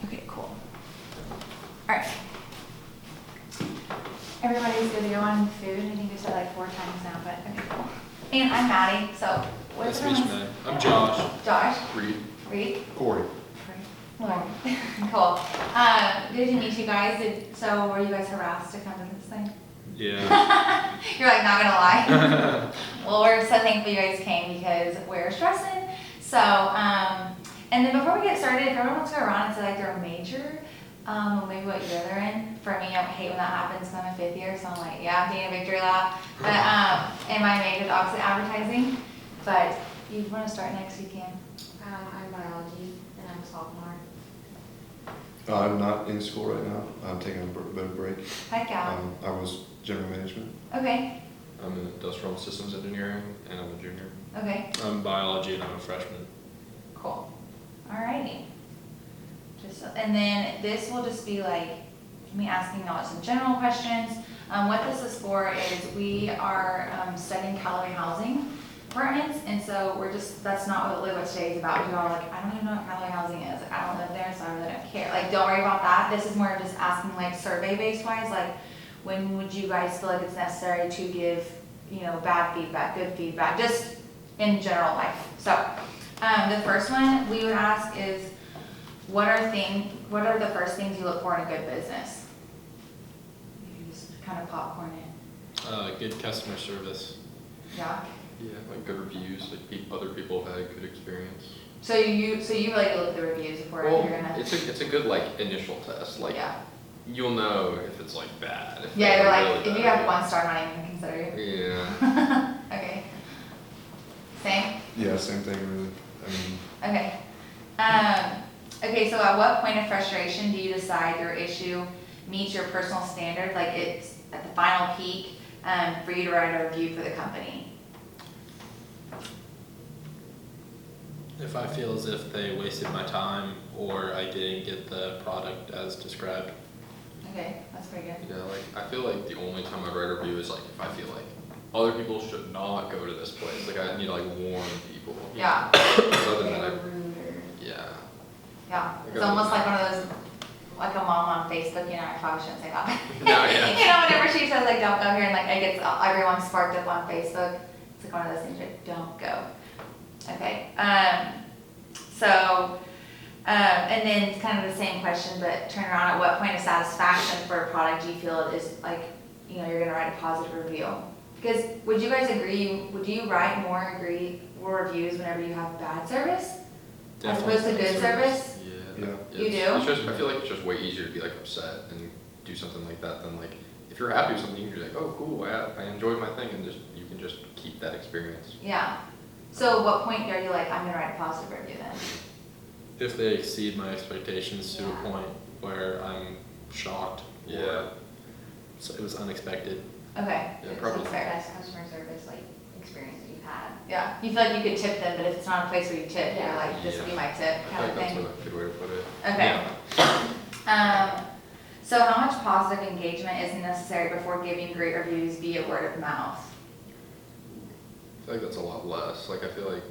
Okay, cool. All right. Everybody's good to go on food. I think we said like 4 times now, but okay, cool. And I'm Maddie, so what's Nice to meet you, Maddie. I'm Josh. Josh? Reed. Corey. Well, cool. Good to meet you guys. So were you guys harassed to come to this thing? Yeah. You're like, not gonna lie. Well, we're so thankful you guys came because we're stressing. So, and then before we get started, if everyone wants to go around and say like their major, maybe what year they're in. For me, I hate when that happens because I'm a 5th year, so I'm like, yeah, I'm taking a victory lap. But, and my major is obviously advertising. But you want to start next, you can. I'm biology and I'm a sophomore. I'm not in school right now. I'm taking a bit of a break. Heck yeah. I was general management. Okay. I'm in industrial systems engineering and I'm a junior. Okay. I'm biology and I'm a freshman. Cool. Alrighty. And then this will just be like me asking y'all some general questions. What this is for is we are studying calorie housing apartments, and so that's not really what today is about. You're all like, I don't even know what calorie housing is. Like, I don't live there, so I really don't care. Like, don't worry about that. This is more of just asking like survey-based wise, like when would you guys feel like it's necessary to give, bad feedback, good feedback, just in general life. So the first one we would ask is, what are the first things you look for in a good business? You just kind of popcorn it. Good customer service. Yeah. Yeah, like good reviews, like other people have had a good experience. So you really look at the reviews before Well, you're gonna. it's a good like initial test. Like Yeah. you'll know if it's like bad. Yeah, you're like, really if you bad. have 1 star, I'm not even gonna consider you. Yeah. Okay. Same. Yeah, same thing really. Okay. Okay, so at what point of frustration do you decide your issue meets your personal standard, like it's at the final peak, for you to write a review for the company? If I feel as if they wasted my time or I didn't get the product as described. Okay, that's pretty good. Yeah, like I feel like the only time I write a review is like if I feel like other people should not go to this place. Like I need to like warn people. Yeah. Other than They that, were rude or. yeah. Yeah, it's almost like one of those, like a mom on Facebook, I probably shouldn't say that. No, yeah. Whenever she says like, don't go here, and like it gets everyone sparked up on Facebook, it's like one of those things like, don't go. Okay, and then kind of the same question, but turn around, at what point of satisfaction for a product do you feel is like, you're gonna write a positive review? Because would you guys agree, would you write more reviews whenever you have bad service? Definitely As opposed to good service? Yeah. You do? I feel like it's just way easier to be like upset and do something like that than like, if you're happy with something, you can be like, oh cool, I enjoyed my thing, and you can just keep that experience. Yeah. So at what point are you like, I'm gonna write a positive review then? If they exceed my expectations to Yeah. a point where I'm shocked. Yeah. So it was unexpected. Okay. Yeah, It's probably. the best customer service experience that you've had. Yeah. You feel like you could tip them, but if it's not a place where you tip, you're Yeah. like, this would be my tip I kind of feel like thing. that's a good way to put it. Okay. Yeah. So how much positive engagement is necessary before giving great reviews via word of mouth? I feel like that's a lot less. Like I feel like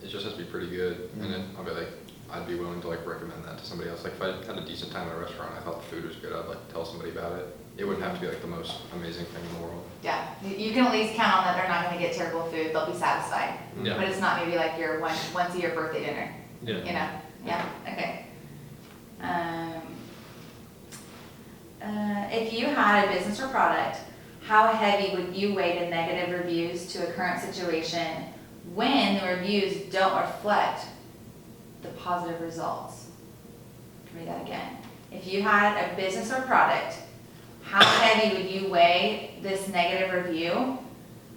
it just has to be pretty good, and then I'll be like, I'd be willing to like recommend that to somebody else. Like if I had a decent time at a restaurant, I thought the food was good, I'd like tell somebody about it. It wouldn't have to be like the most amazing thing in the world. Yeah. You can at least count on that they're not gonna get terrible food, they'll be satisfied. Yeah. But it's not maybe like your once a year birthday dinner. Yeah. Yeah, okay. If you had a business or product, how heavy would you weigh the negative reviews to a current situation when the reviews don't reflect the positive results? Read that again. If you had a business or product, how heavy would you weigh this negative review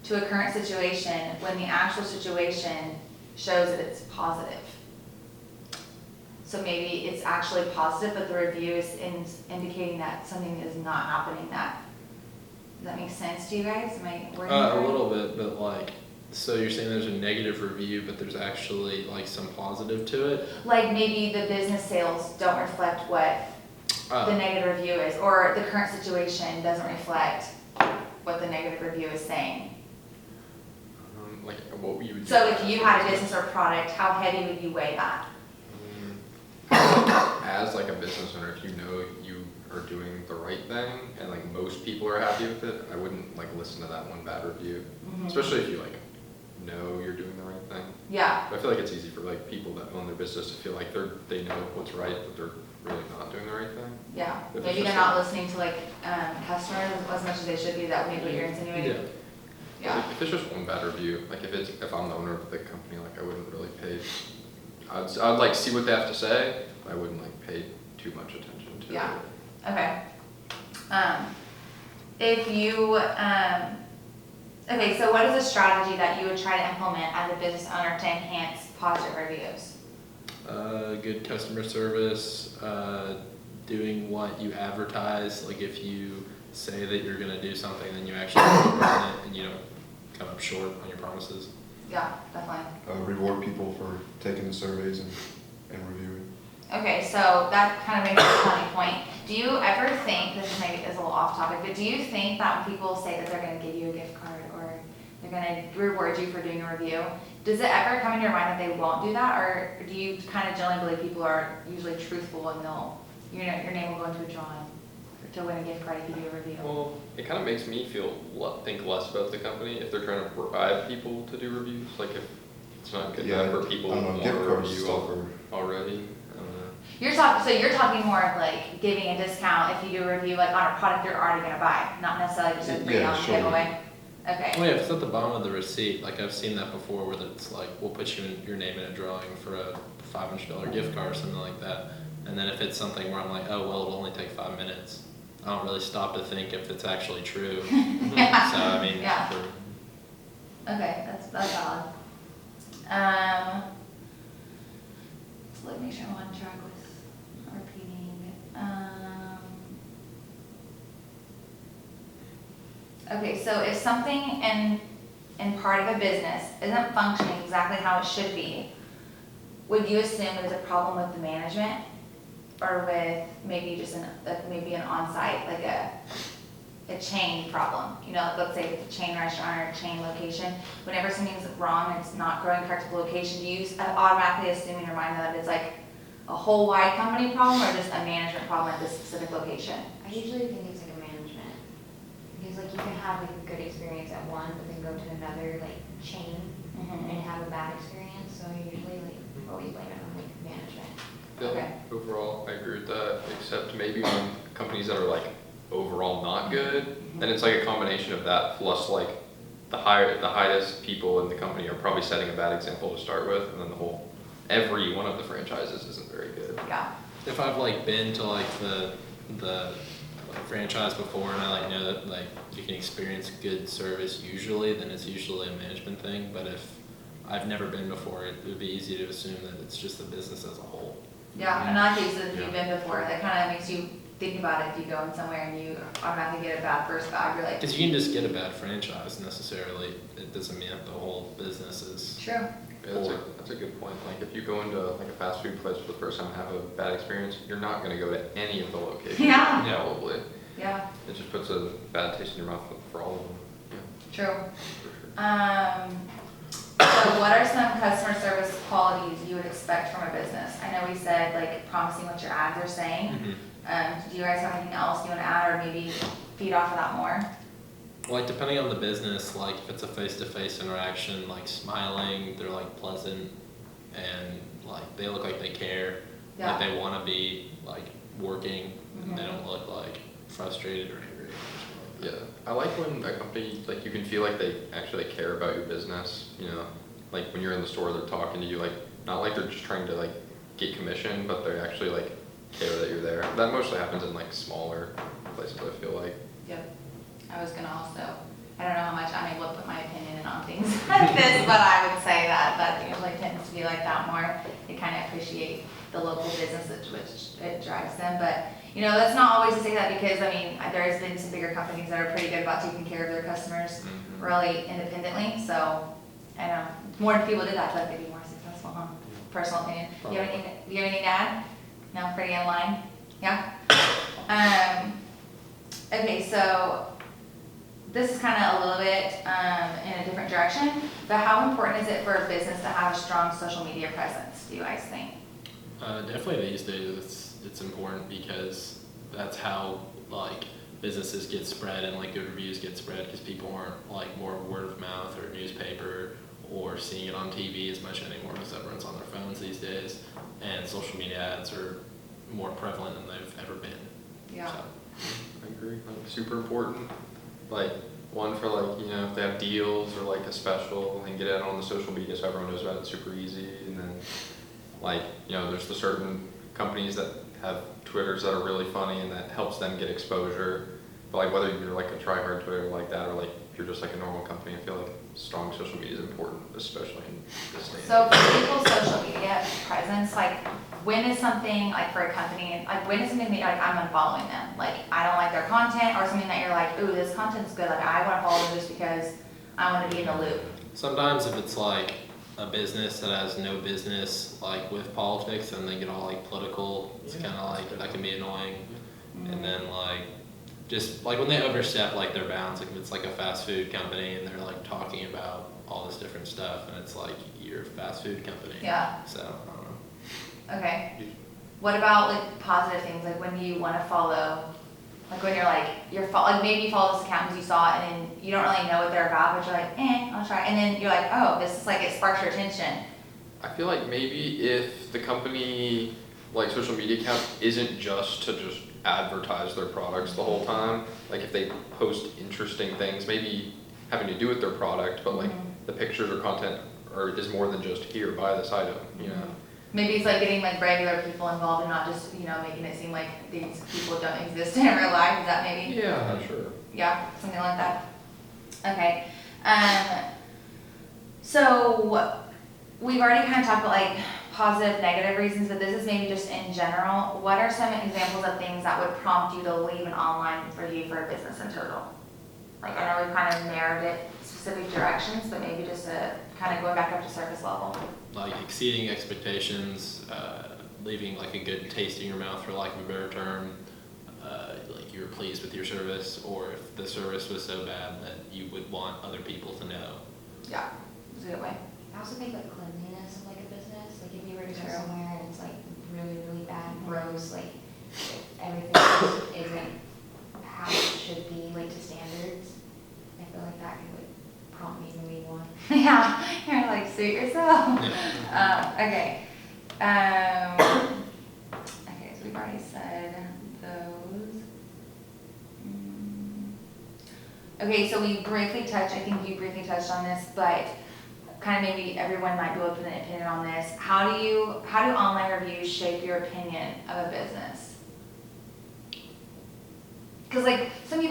to a current situation when the actual situation shows that it's positive? So maybe it's actually positive, but the review is indicating that something is not happening. Does that make sense to you guys? Am I wording it A right? little bit, but like, so you're saying there's a negative review, but there's actually like some positive to it? Like maybe the business sales don't reflect what the negative review is, or the current situation doesn't reflect what the negative review is saying. Like what you would do. So if you had a business or product, how heavy would you weigh that? As as like a business owner, if you know you are doing the right thing and like most people are happy with it, I wouldn't like listen to that one bad review, especially if you like know you're doing the right thing. Yeah, But I feel like it's easy for like people that own their business to feel like they know what's right, but they're really not doing the right thing. yeah. If it's Maybe just they're not listening to like, customers as much as they should be, that way what you're insinuating. Yeah. Like, if it's just one bad review, like if I'm the owner of the company, like I wouldn't really pay. I'd like see what they have to say. But I wouldn't like pay too much attention to Yeah. it. Okay. If you, okay, so what is a strategy that you would try to implement as a business owner to enhance positive reviews? Good customer service, doing what you advertise. Like if you say that you're gonna do something, then you actually deliver on it, and you don't come up short on your promises. Yeah, definitely. Reward people for taking the surveys and reviewing. Okay, so that kind of makes a funny point. Do you ever think, this is maybe is a little off topic, but do you think that when people say that they're gonna give you a gift card or they're gonna reward you for doing a review, does it ever come into your mind that they won't do that, or do you kind of generally believe people are usually truthful and they'll, your name will go into a drawing to win a gift card if you do a review? Well, it kind of makes me think less about the company if they're trying to bribe people to do reviews. Like if it's not good enough for people I who don't know, want gift a cards review stuff are, already. I don't know. You're talking more of like giving a discount if you do a review like on a product you're already gonna buy, not necessarily just a free Yeah, sure. giveaway. Okay. Well, yeah, if it's at the bottom of the receipt, like I've seen that before, where it's like, we'll put your name in a drawing for a $500 gift card or something like that. And then if it's something where I'm like, oh, well, it'll only take 5 minutes, I don't really stop to think if it's actually true. Yeah. So, I mean, Yeah. Okay, that's valid. So let me make sure I'm on track with repeating. Okay, so if something in part of a business isn't functioning exactly how it should be, would you assume there's a problem with the management? Or with maybe just maybe an on-site, like a chain problem? You know, like let's say it's a chain restaurant or a chain location. Whenever something's wrong and it's not growing correct with the location, do you automatically assume in your mind that it's like a whole wide company problem or just a management problem at this specific location? I usually think it's like a management, because like you can have like a good experience at one, but then go to another like chain and have a bad experience, so I usually like always blame it on like management. I feel like overall, I agree with that, except maybe on companies that are like overall not good, then it's like a combination of that plus like the highest people in the company are probably setting a bad example to start with, and then every one of the franchises isn't very good. Yeah. if I've like been to like the like, franchise before and I like know that like you can experience good service usually, then it's usually a management thing. But if I've never been before, it would be easy to assume that it's just the business as a whole. Yeah, and I think if Yeah. you've been before, that kind of makes you think about it. If you go in somewhere and you automatically get a bad first vibe, you're like, Because you can just get a bad franchise necessarily. It doesn't mean that the whole business is. true. Yeah, that's a good point. Like if you go into like a fast food place for the first time and have a bad experience, you're not going to go to any of the locations. Yeah. Probably. Yeah, It just puts a bad taste in your mouth for all of them. Yeah, true. for sure. So what are some customer service qualities you would expect from a business? I know we said like promising what your ads are saying. Do you guys have anything else you want to add or maybe feed off of that more? Like depending on the business, like if it's a face-to-face interaction, like smiling, they're like pleasant and like they look like they care. Yeah. Like they want to be like working and they Mhm. don't look like frustrated or angry. Yeah, I like when a company, like you can feel like they actually care about your business, you know, like when you're in the store, they're talking to you, like, not like they're just trying to like get commission, but they actually like care that you're there. That mostly happens in like smaller places, I feel like. Yep. I was gonna also, I don't know how much I'm able to put my opinion in on things like this, but I would say that usually tends to be like that more. They kind of appreciate the local business which it drives them, but you know, that's not always to say that because, I mean, there's been some bigger companies that are pretty good about taking care of their customers Mhm. really independently, so, I don't know, more people did that, I feel like they'd be more successful, huh? Personal opinion. Do you have anything to add? No, pretty in line? Yeah? Okay, so this is kind of a little bit in a different direction, but how important is it for a business to have a strong social media presence, do you guys think? Definitely these days, it's important because that's how like businesses get spread and like good reviews get spread, because people aren't like more word of mouth or newspaper or seeing it on TV as much anymore, because everyone's on their phones these days, and social media ads are more prevalent than they've ever been. Yeah. So, I agree, like super important, like one for like, you know, if they have deals or like a special and get it out on the social media so everyone knows about it super easy. And then like, you know, there's the certain companies that have Twitters that are really funny and that helps them get exposure. But like whether you're like a try-hard Twitter like that or like you're just like a normal company, I feel like strong social media is important, especially in this day. So for people's social media presence, like when is something like for a company, like when is something that like I'm unfollowing them? Like I don't like their content, or something that you're like, ooh, this content's good, like I want to follow them just because I want to be in the loop. sometimes if it's like a business that has no business like with politics and they get all like political, it's kind of like that can be annoying. And then like just like when they overstep like their bounds, like if it's like a fast food company and they're like talking about all this different stuff and it's like you're a fast food company. Yeah. So I don't know. Okay. What about like positive things, like when you want to follow, like when you're like, like maybe you follow this account because you saw it and then you don't really know what they're about, but you're like, I'll try. And then you're like, oh, this is like, it sparks your attention. I feel like maybe if the company, like social media account, isn't just to just advertise their products the whole time, like if they post interesting things, maybe having to do with their product, but like the pictures or content is more than just here, buy this item, you know? Maybe it's like getting like regular people involved and not just, you know, making it seem like these people don't exist in real life. Is that maybe? Yeah, sure. Yeah, something like that. Okay. So we've already kind of talked about like positive, negative reasons, but this is maybe just in general. What are some examples of things that would prompt you to leave an online review for a business in total? Like I know we've kind of narrowed it specific directions, but maybe just to kind of going back up to surface level. Like exceeding expectations, leaving like a good taste in your mouth, for lack of a better term, like you were pleased with your service, or if the service was so bad that you would want other people to know. Yeah, it's a good way. I also think like cleanliness of like a business, like if you were to go True. somewhere and it's like really, really bad, gross, like if everything just isn't how it should be, like to standards, I feel like that could like prompt me to leave one. Yeah, you're like, suit yourself. Okay. Okay, so we've already said those. Okay, so we briefly touched, I think you briefly touched on this, but kind of maybe everyone might be able to put an opinion on this. How do online reviews shape your opinion of a business? Because like you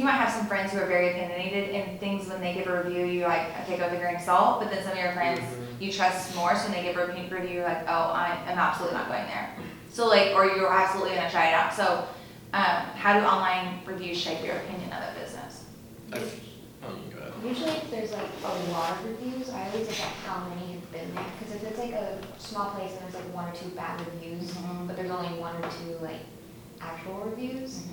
might have some friends who are very opinionated and things when they give a review, you're like, okay, go with a grain of salt. But then some of your friends you trust more, so when they give a review, you're like, oh, I'm absolutely not going there. So like, or you're absolutely gonna try it out. So how do online reviews shape your opinion of a business? Oh, you can go ahead. Usually if there's like a lot of reviews, I always look at how many have been there, because if it's like a small place and there's like 1 or 2 bad reviews, but there's only 1 or 2 like actual reviews,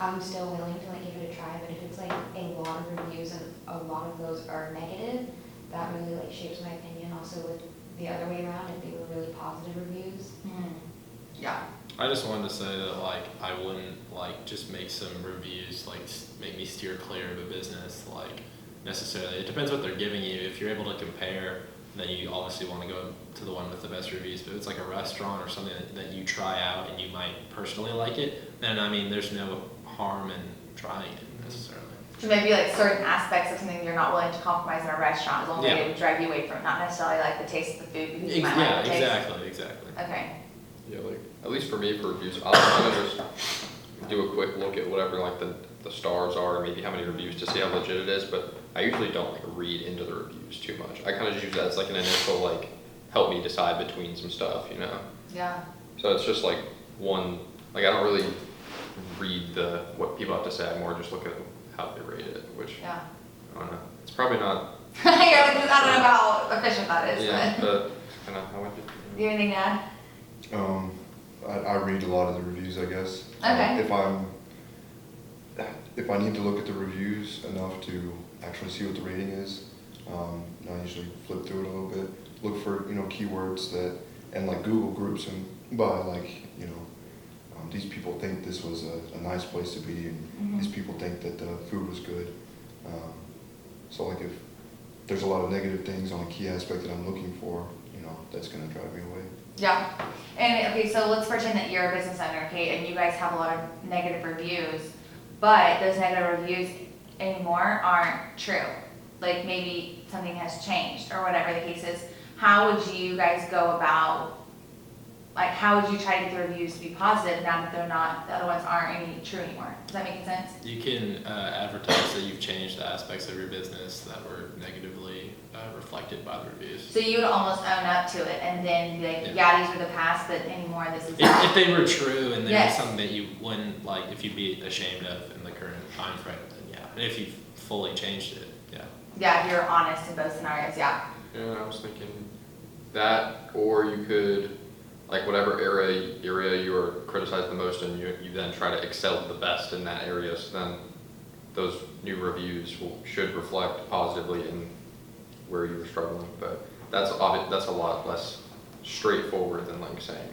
I'm still willing to like give it a try. But if it's like a lot of reviews and a lot of those are negative, that really like shapes my opinion. Also with the other way around, if they were really positive reviews. Yeah. I just wanted to say that like I wouldn't like just make some reviews like make me steer clear of a business like necessarily. It depends what they're giving you. If you're able to compare, then you obviously want to go to the one with the best reviews. But if it's like a restaurant or something that you try out and you might personally like it, then I mean there's no harm in trying it necessarily. So maybe like certain aspects of something you're not willing to compromise in a restaurant, as long as it would drive you away from it, not necessarily like the taste of the food, because you might Yeah, like the taste. exactly. Okay. Yeah, like, at least for me, for reviews, I'll kind of just do a quick look at whatever like the stars are, and maybe how many reviews to see how legit it is, but I usually don't like read into the reviews too much. I kind of just use that as like an initial like, help me decide between some stuff, you know? Yeah. So it's just like one, like I don't really read what people have to say, I more just look at how they rate it, which, Yeah. I don't know, it's probably not, You're like, I don't know how efficient that is, yeah, but. but kind of how would you? Do you have anything to add? I read a lot of the reviews, I guess. Okay. If I need to look at the reviews enough to actually see what the rating is, I usually flip through it a little bit, look for, you know, keywords and like Google groups and by like, you know, these people think this was a nice place to be, and these people think that the food was good. So like if there's a lot of negative things on a key aspect that I'm looking for, that's gonna drive me away. Yeah. And okay, so let's pretend that you're a business owner, okay, and you guys have a lot of negative reviews, but those negative reviews anymore aren't true. Like maybe something has changed or whatever the case is. How would you guys go about, like, how would you try to get the reviews to be positive now that they're not, the other ones aren't any true anymore? Does that make sense? You can advertise that you've changed the aspects of your business that were negatively reflected by the reviews. So you would almost own up to it and then be like, yeah, these were the past, but anymore this is If they were true and they Yes. were something that you wouldn't, like, if you'd be ashamed of in the current time frame, then yeah. And if you fully changed it, yeah. Yeah, if you're honest in both scenarios, yeah. Yeah, I was thinking that, or you could, like whatever area you are criticized the most and you then try to excel the best in that area, so then those new reviews should reflect positively in where you were struggling. But that's a lot less straightforward than like saying,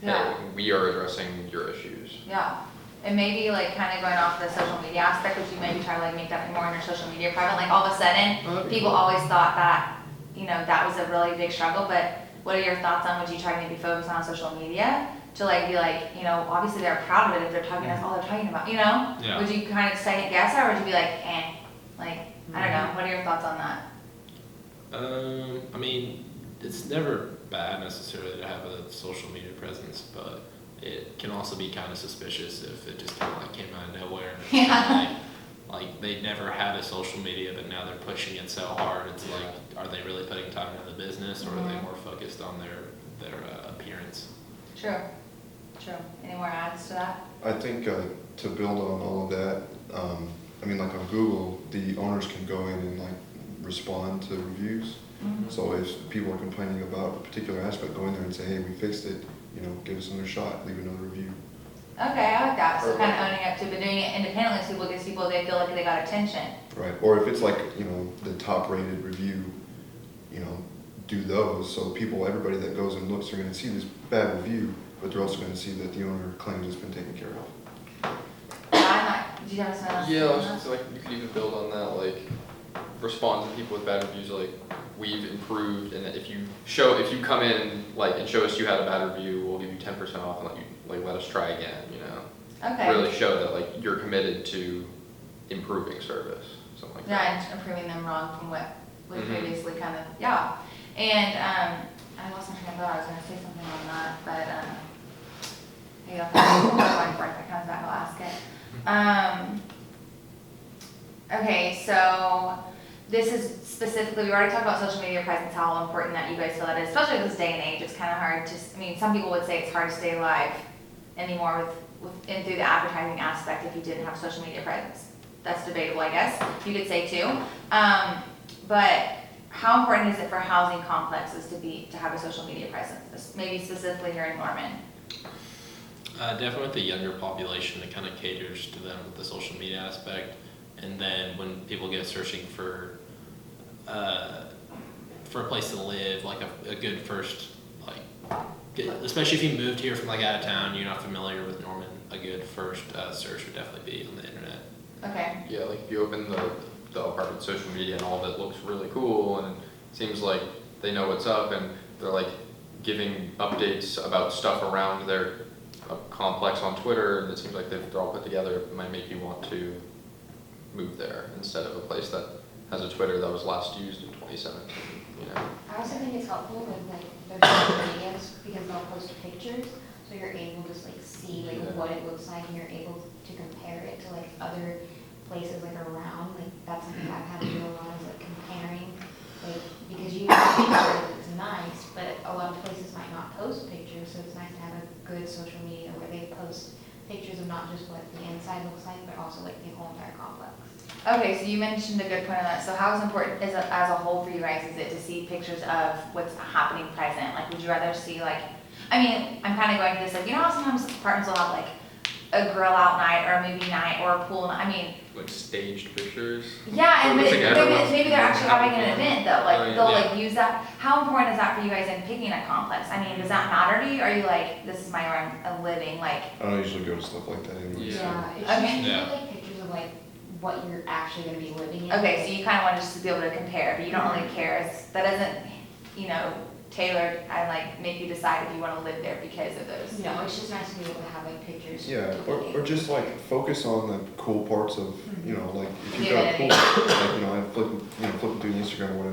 hey, Yeah. we are addressing your issues. Yeah, and maybe like kind of going off the social media aspect, which you maybe try to like make that more in your social media private, like all of a sudden, people always thought that, that was a really big struggle, but what are your thoughts on, would you try to maybe focus on social media to like be like, obviously they're proud of it if they're talking, that's all they're talking about, Yeah. Would you kind of second guess that, or would you be like, like, I don't know, what are your thoughts on that? I mean, it's never bad necessarily to have a social media presence, but it can also be kind of suspicious if it just kind of like came out of nowhere. And it's Yeah. like they never had a social media, but now they're pushing it so hard. It's like, are they really putting time into the business, or are they more focused on their appearance? True. Any more adds to that? I think to build on all of that, like on Google, the owners can go in and like respond to reviews. So if people are complaining about a particular aspect, go in there and say, hey, we fixed it, give us another shot, leave another review. Okay, I like that. So kind of owning up to, but doing it independently so people they feel like they got attention. Right, or if it's like, the top rated review, do those, so everybody that goes and looks are gonna see this bad review, but they're also gonna see that the owner claims it's been taken care of. Do you have something else? Yeah, I was just like, you could even build on that, like, respond to people with bad reviews, like, we've improved, and if you come in, like, and show us you had a bad review, we'll give you 10% off and let us try again, Okay. Really show that, like, you're committed to improving service, something like that. Yeah, and improving them wrong from what we previously kind of, yeah. And, I lost my train of thought, I was gonna say something on that, but, maybe I'll find it, if it comes back, I'll ask it. Okay, so this is specifically, we already talked about social media presence, how important that you guys feel that is, especially in this day and age. It's kind of hard to, some people would say it's hard to stay alive anymore and through the advertising aspect if you didn't have social media presence. That's debatable, I guess, you could say too. But how important is it for housing complexes to have a social media presence, maybe specifically here in Norman? Definitely with the younger population, it kind of caters to them with the social media aspect. And then when people get searching for a place to live, like a good first, especially if you moved here from out of town, you're not familiar with Norman, a good first search would definitely be on the internet. Okay. Yeah, like if you open the apartment social media and all of it looks really cool and it seems like they know what's up and they're like giving updates about stuff around their complex on Twitter, and it seems like they're all put together, it might make you want to move there instead of a place that has a Twitter that was last used in 2017, I also think it's helpful with their social medias because they'll post pictures, so you're able to see what it looks like, and you're able to compare it to other places around. That's something I've had to do a lot, is comparing, because you have pictures, it's nice, but a lot of places might not post pictures, so it's nice to have a good social media where they post pictures of not just what the inside looks like, but also the whole entire complex. Okay, so you mentioned a good point on that. So how important is it as a whole for you guys, is it to see pictures of what's happening present? Would you rather see I'm kind of going to this, how sometimes apartments will have a grill out night or a movie night or a pool night, I mean, Like staged pictures. yeah, and Or looks like everyone's maybe they're actually having an having event though, Oh, like, yeah. they'll Yeah. like use that. How important is that for you guys in picking a complex? I mean, does that matter to you? Are you like, this is my where I'm living, like, I don't usually go to stuff like that anyway. Yeah. Yeah, it's Okay. usually Yeah. like pictures of like what you're actually gonna be living in. okay, so you kind of want just to be able to compare, but you don't really Mhm. care, that doesn't, tailored and like make you decide if you want to live there because of those. No, it's just nice to be able to have like pictures. Yeah, or just like focus on the cool parts of, like if you've Yeah. got a pool, like, I'm flipping through Instagram or whatever.